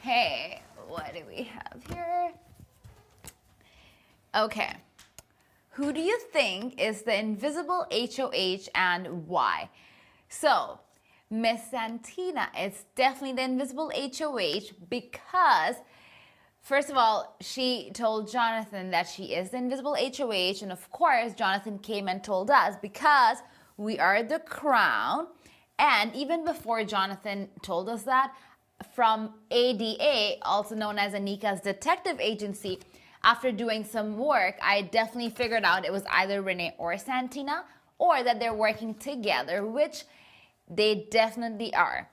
Okay, what do we have here? Okay. Who do you think is the invisible HOH and why? So, Miss Santina is definitely the invisible HOH because, first of all, she told Jonathan that she is the invisible HOH, and of course, Jonathan came and told us because we are the crown. And even before Jonathan told us that, from ADA, also known as Anika's detective agency, after doing some work, I definitely figured out it was either Renee or Santina, or that they're working together, which they definitely are.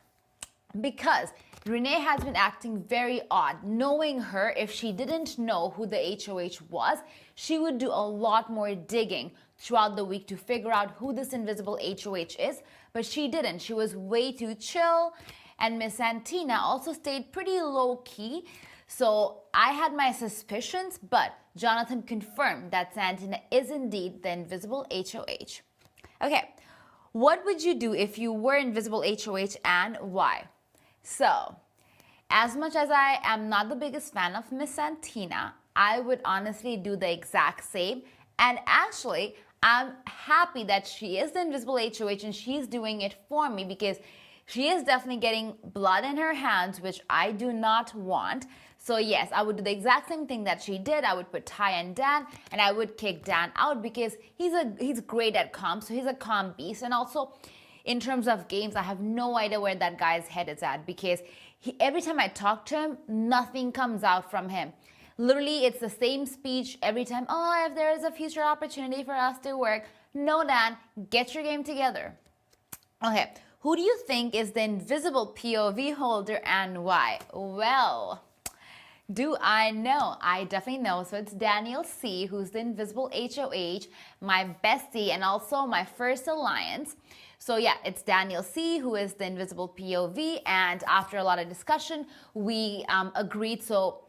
Because Renee has been acting very odd. Knowing her, if she didn't know who the HOH was, she would do a lot more digging throughout the week to figure out who this invisible HOH is, but she didn't. She was way too chill, and Miss Santina also stayed pretty low-key. So I had my suspicions, but Jonathan confirmed that Santina is indeed the invisible HOH. Okay, what would you do if you were invisible HOH and why? So, as much as I am not the biggest fan of Miss Santina, I would honestly do the exact same. And actually, I'm happy that she is the invisible HOH and she's doing it for me because she is definitely getting blood in her hands, which I do not want. So yes, I would do the exact same thing that she did. I would put Ty and Dan, and I would kick Dan out because he's great at comms, so he's a comm beast. And also, in terms of games, I have no idea where that guy's head is at because every time I talk to him, nothing comes out from him. Literally, it's the same speech every time. Oh, if there is a future opportunity for us to work. No, Dan, get your game together. Okay. Who do you think is the invisible POV holder and why? Well, do I know? I definitely know. So it's Daniel C, who's the invisible HOH, my bestie, and also my first alliance. So yeah, it's Daniel C, who is the invisible POV. And after a lot of discussion, we agreed. So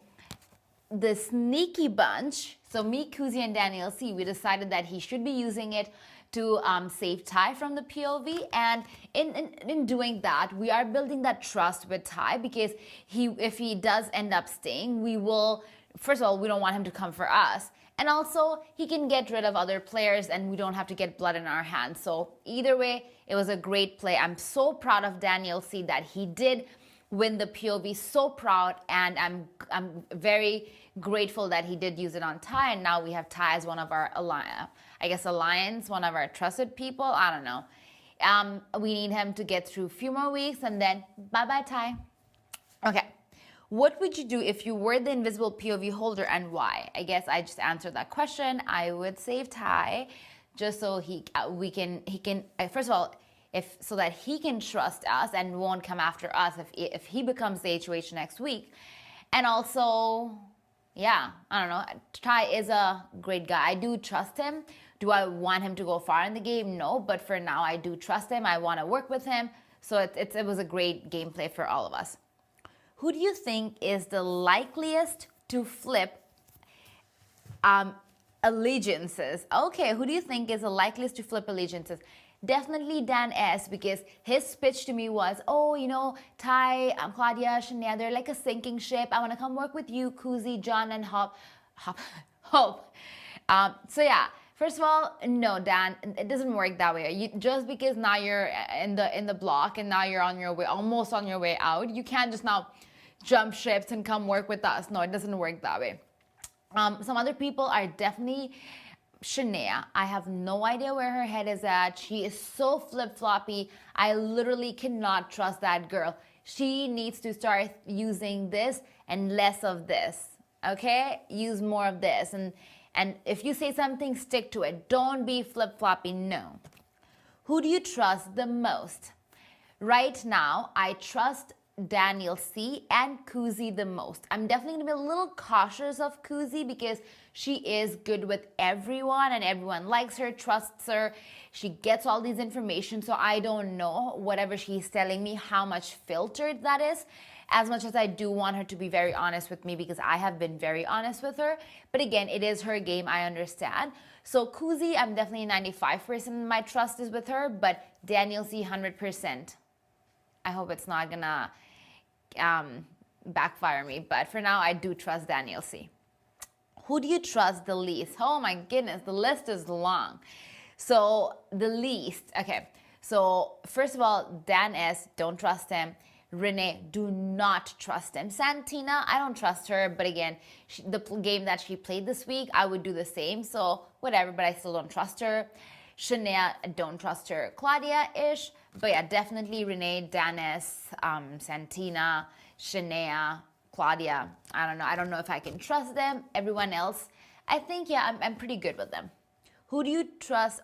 the sneaky bunch, so me, Kuzi, and Daniel C, we decided that he should be using it to save Ty from the POV, and in doing that, we are building that trust with Ty because if he does end up staying, we will, first of all, we don't want him to come for us, and also he can get rid of other players and we don't have to get blood in our hands. So either way, it was a great play. I'm so proud of Daniel C that he did win the POV, so proud, and I'm very grateful that he did use it on Ty, and now we have Ty as one of our alliance, one of our trusted people. I don't know. We need him to get through a few more weeks, and then bye-bye, Ty. Okay. What would you do if you were the invisible POV holder and why? I guess I just answered that question. I would save Ty just so he can first of all, so that he can trust us and won't come after us if he becomes the HOH next week. And also, yeah, I don't know. Ty is a great guy. I do trust him. Do I want him to go far in the game? No, but for now, I do trust him. I want to work with him. So it was a great gameplay for all of us. Who do you think is the likeliest to flip allegiances? Okay, who do you think is the likeliest to flip allegiances? Definitely Dan S, because his pitch to me was, oh, you know, Ty, Claudia, Shania, they're like a sinking ship. I want to come work with you, Kuzi, John, and Hope. So yeah, first of all, no, Dan, it doesn't work that way. Just because now you're in the block and now you're on your way, almost on your way out, you can't just now jump ships and come work with us. No, it doesn't work that way. Some other people are definitely Shania. I have no idea where her head is at. She is so flip-floppy. I literally cannot trust that girl. She needs to start using this and less of this. Okay? Use more of this. And if you say something, stick to it. Don't be flip-floppy. No. Who do you trust the most? Right now, I trust Daniel C and Kuzi the most. I'm definitely gonna be a little cautious of Kuzi because she is good with everyone and everyone likes her, trusts her. She gets all these information, so I don't know whatever she's telling me how much filtered that is, as much as I do want her to be very honest with me because I have been very honest with her. But again, it is her game, I understand. So Kuzi, I'm definitely 95% my trust is with her, but Daniel C 100%. I hope it's not gonna backfire me. But for now, I do trust Daniel C. Who do you trust the least? Oh my goodness, the list is long. So the least, okay. So first of all, Dan S, don't trust him. Renee, do not trust him. Santina, I don't trust her. But again, the game that she played this week, I would do the same. So whatever, but I still don't trust her. Shania, don't trust her. Claudia-ish. But yeah, definitely Renee, Danis, Santina, Shania, Claudia. I don't know. I don't know if I can trust them. Everyone else, I think, yeah, I'm pretty good with them. Who do you trust?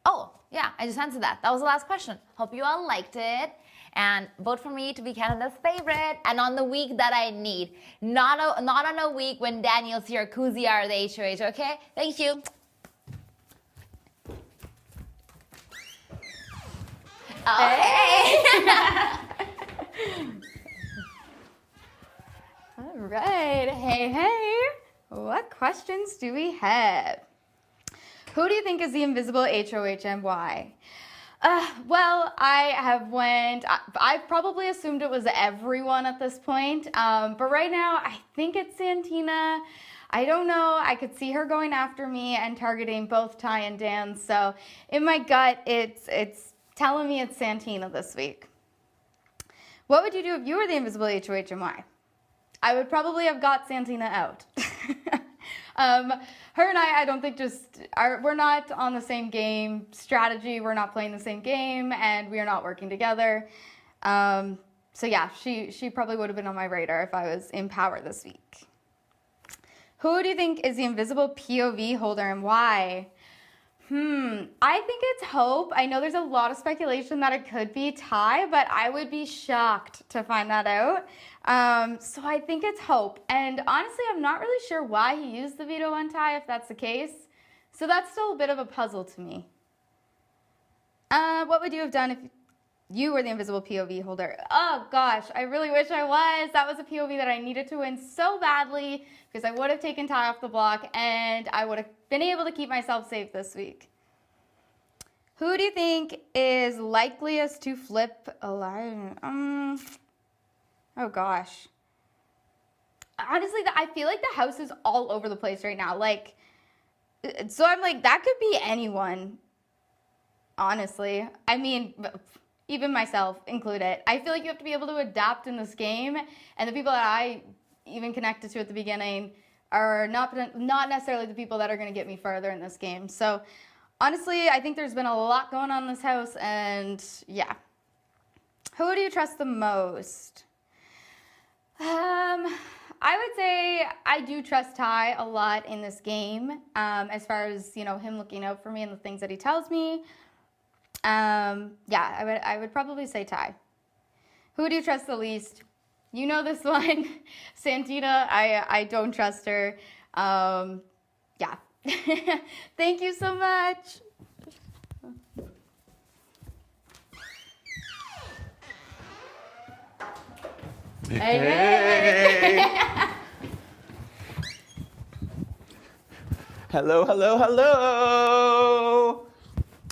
Oh, yeah, I just answered that. That was the last question. Hope you all liked it. And vote for me to be Canada's favorite. And on the week that I need. Not on a week when Daniel's here, Kuzi are the HOH, okay? Thank you. Okay. All right. Hey. What questions do we have? Who do you think is the invisible HOH and why? Well, I probably assumed it was everyone at this point. But right now, I think it's Santina. I don't know. I could see her going after me and targeting both Ty and Dan. So in my gut, it's telling me it's Santina this week. What would you do if you were the invisible HOH and why? I would probably have got Santina out. Her and I don't think we're not on the same game strategy. We're not playing the same game, and we are not working together. So yeah, she probably would have been on my radar if I was in power this week. Who do you think is the invisible POV holder and why? I think it's Hope. I know there's a lot of speculation that it could be Ty, but I would be shocked to find that out. So I think it's Hope. And honestly, I'm not really sure why he used the veto on Ty, if that's the case. So that's still a bit of a puzzle to me. What would you have done if you were the invisible POV holder? Oh gosh, I really wish I was. That was a POV that I needed to win so badly because I would have taken Ty off the block and I would have been able to keep myself safe this week. Who do you think is likeliest to flip a line? Oh gosh. Honestly, I feel like the house is all over the place right now. So I'm like, that could be anyone. Honestly. I mean, even myself included. I feel like you have to be able to adapt in this game. And the people that I even connected to at the beginning are not necessarily the people that are going to get me further in this game. So honestly, I think there's been a lot going on in this house. And yeah. Who do you trust the most? I would say I do trust Ty a lot in this game, as far as, him looking out for me and the things that he tells me. Yeah, I would probably say Ty. Who do you trust the least? You know this one. Santina, I don't trust her. Yeah. Thank you so much. Hey. Hello.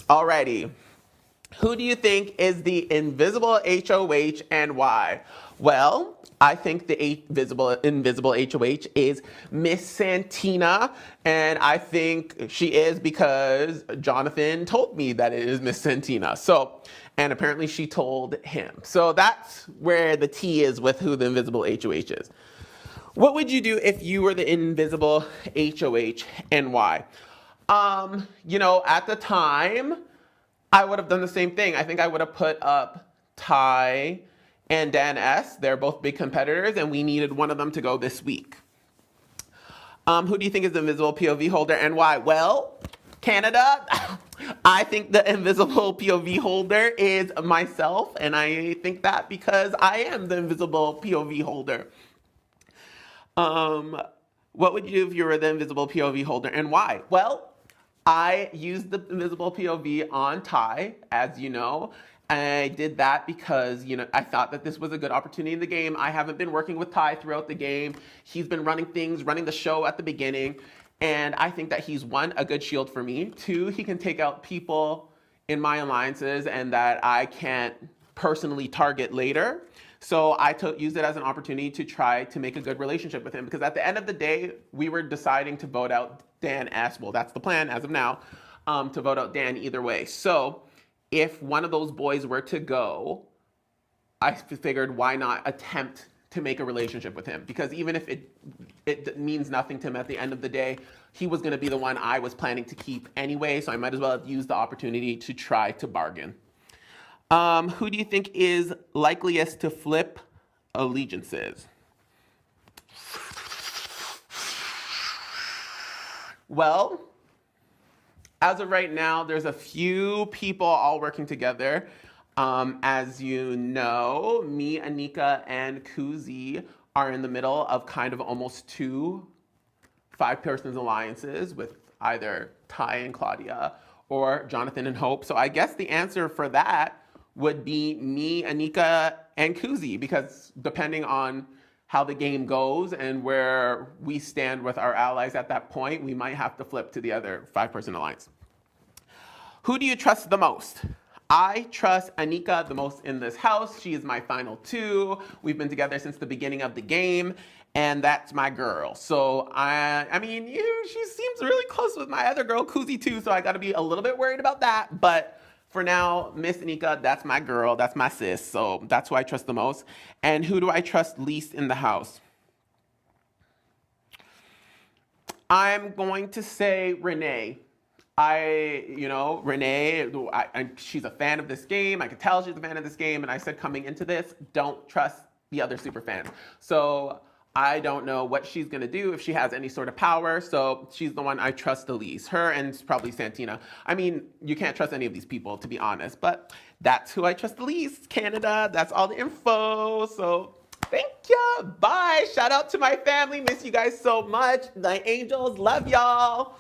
Alrighty. Who do you think is the invisible HOH and why? Well, I think the invisible HOH is Miss Santina, and I think she is because Jonathan told me that it is Miss Santina. And apparently she told him. So that's where the T is with who the invisible HOH is. What would you do if you were the invisible HOH and why? At the time, I would have done the same thing. I think I would have put up Ty and Dan S. They're both big competitors, and we needed one of them to go this week. Who do you think is the invisible POV holder and why? Well, Canada, I think the invisible POV holder is myself, and I think that because I am the invisible POV holder. What would you do if you were the invisible POV holder and why? Well, I used the invisible POV on Ty, as you know. I did that because, I thought that this was a good opportunity in the game. I haven't been working with Ty throughout the game. He's been running the show at the beginning. And I think that he's, one, a good shield for me. Two, he can take out people in my alliances and that I can't personally target later. So I used it as an opportunity to try to make a good relationship with him, because at the end of the day, we were deciding to vote out Dan S. Well, that's the plan as of now, to vote out Dan either way. So if one of those boys were to go, I figured why not attempt to make a relationship with him, because even if it means nothing to him at the end of the day, he was going to be the one I was planning to keep anyway, so I might as well have used the opportunity to try to bargain. Who do you think is likeliest to flip allegiances? Well, as of right now, there's a few people all working together. As you know, me, Anika, and Kuzi are in the middle of kind of almost 2 5-person alliances with either Ty and Claudia or Jonathan and Hope. So I guess the answer for that would be me, Anika, and Kuzi, because depending on how the game goes and where we stand with our allies at that point, we might have to flip to the other 5-person alliance. Who do you trust the most? I trust Anika the most in this house. She is my final 2. We've been together since the beginning of the game, and that's my girl. So I mean, she seems really close with my other girl, Kuzi, too, so I gotta be a little bit worried about that. But for now, Miss Anika, that's my girl, that's my sis, so that's who I trust the most. And who do I trust least in the house? I'm going to say Renee. Renee, she's a fan of this game. I could tell she's a fan of this game. And I said coming into this, don't trust the other super fans. So I don't know what she's going to do, if she has any sort of power. So she's the one I trust the least. Her and probably Santina. I mean, you can't trust any of these people, to be honest. But that's who I trust the least. Canada, that's all the info. So thank you. Bye. Shout out to my family. Miss you guys so much. My angels. Love y'all.